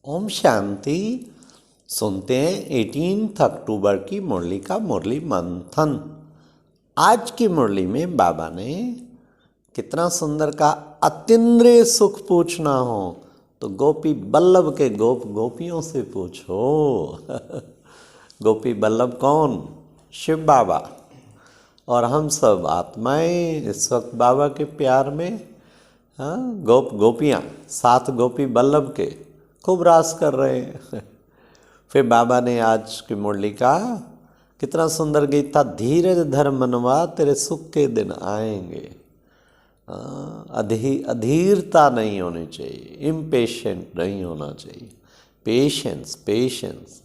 ओम शांति। सुनते हैं 18 अक्टूबर की मुरली का मुरली मंथन। आज की मुरली में बाबा ने कितना सुंदर का अतीन्द्रिय सुख पूछना हो तो गोपी बल्लभ के गोपियों से पूछो। गोपी बल्लभ कौन? शिव बाबा। और हम सब आत्माएं इस वक्त बाबा के प्यार में गोपियाँ साथ गोपी बल्लभ के खूब रास कर रहे हैं। फिर बाबा ने आज की मुरली का कितना सुंदर गीत था, धीरज धर मनवा तेरे सुख के दिन आएंगे। अधीरता नहीं होनी चाहिए, इम्पेशेंट नहीं होना चाहिए, पेशेंस पेशेंस।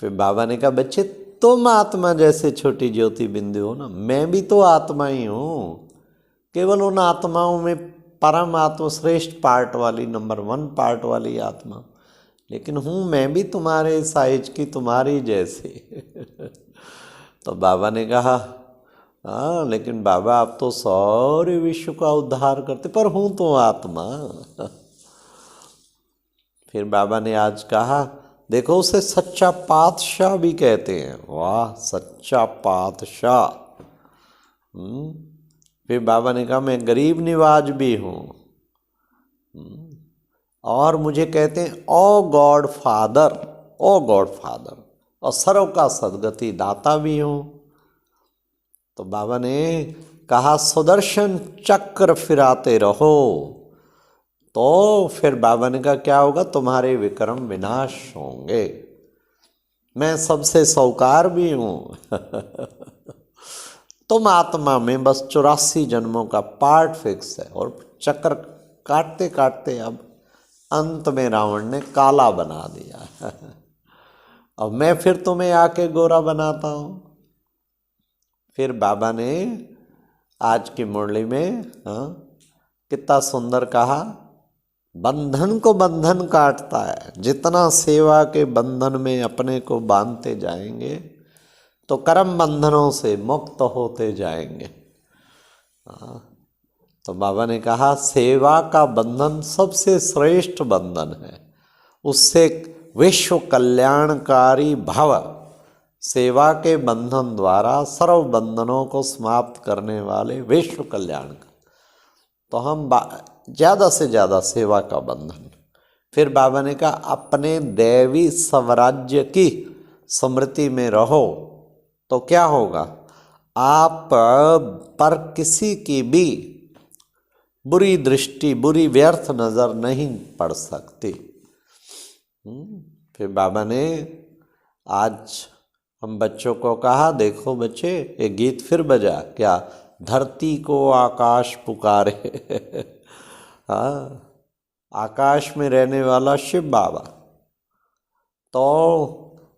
फिर बाबा ने कहा बच्चे तुम आत्मा जैसे छोटी ज्योति बिंदु हो ना, मैं भी तो आत्मा ही हूँ। केवल उन आत्माओं में परम आत्मा श्रेष्ठ पार्ट वाली नंबर 1 पार्ट वाली आत्मा, लेकिन हूँ मैं भी तुम्हारे साइज की, तुम्हारी जैसे। तो बाबा ने कहा हाँ लेकिन बाबा आप तो सारे विश्व का उद्धार करते, पर हूँ तो आत्मा। फिर बाबा ने आज कहा देखो उसे सच्चा पातशाह भी कहते हैं। वाह, सच्चा पातशाह। फिर बाबा ने कहा मैं गरीब निवाज भी हूँ और मुझे कहते हैं ओ गॉड फादर, ओ गॉड फादर, और सर्व का सदगति दाता भी हूँ। तो बाबा ने कहा सुदर्शन चक्र फिराते रहो। तो फिर बाबा ने कहा क्या होगा, तुम्हारे विक्रम विनाश होंगे। मैं सबसे सौकार भी हूँ। तुम आत्मा में बस 84 जन्मों का पार्ट फिक्स है और चक्र काटते काटते अब अंत में रावण ने काला बना दिया। अब मैं फिर तुम्हें आके गोरा बनाता हूँ। फिर बाबा ने आज की मुरली में कितना सुंदर कहा, बंधन को बंधन काटता है। जितना सेवा के बंधन में अपने को बांधते जाएंगे तो कर्म बंधनों से मुक्त होते जाएंगे। तो बाबा ने कहा सेवा का बंधन सबसे श्रेष्ठ बंधन है, उससे विश्व कल्याणकारी भव। सेवा के बंधन द्वारा सर्व बंधनों को समाप्त करने वाले विश्व कल्याण का। तो हम ज़्यादा से ज़्यादा सेवा का बंधन। फिर बाबा ने कहा अपने दैवी स्वराज्य की स्मृति में रहो तो क्या होगा, आप पर किसी की भी बुरी दृष्टि, बुरी व्यर्थ नज़र नहीं पड़ सकती। फिर बाबा ने आज हम बच्चों को कहा देखो बच्चे एक गीत फिर बजा, क्या, धरती को आकाश पुकारे। हाँ, आकाश में रहने वाला शिव बाबा। तो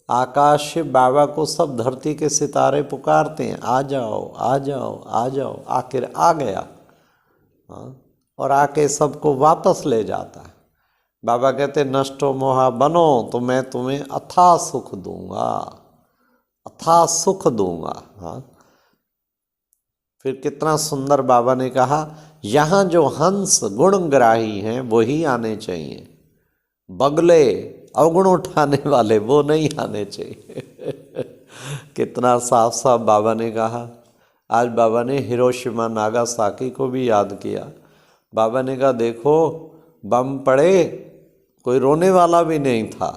आकाश शिव बाबा को सब धरती के सितारे पुकारते हैं, आ जाओ आ जाओ आ जाओ। आखिर आ गया और आके सबको वापस ले जाता है। बाबा कहते नष्टो मोहा बनो तो मैं तुम्हें अथाह सुख दूंगा, अथाह सुख दूंगा। हाँ, फिर कितना सुंदर बाबा ने कहा यहाँ जो हंस गुणग्राही हैं वही आने चाहिए, बगले अवगुण उठाने वाले वो नहीं आने चाहिए। कितना साफ साफ बाबा ने कहा। आज बाबा ने हिरोशिमा नागासाकी को भी याद किया। बाबा ने कहा देखो बम पड़े कोई रोने वाला भी नहीं था,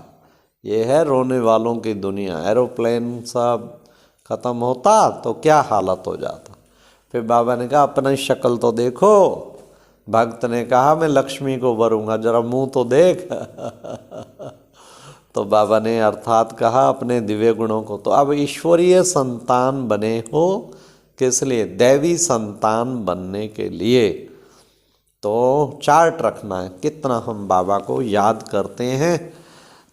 ये है रोने वालों की दुनिया। एरोप्लेन सब ख़त्म होता तो क्या हालत हो जाता। फिर बाबा ने कहा अपनी शक्ल तो देखो। भक्त ने कहा मैं लक्ष्मी को वरूंगा, जरा मुंह तो देख। तो बाबा ने अर्थात कहा अपने दिव्य गुणों को। तो अब ईश्वरीय संतान बने हो किस लिए, दैवी संतान बनने के लिए। तो चार्ट रखना है कितना हम बाबा को याद करते हैं।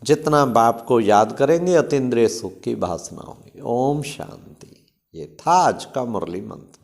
जितना बाप को याद करेंगे अतीन्द्रिय सुख की भासना होगी। ओम शांति। ये था आज का मुरली मंत्र।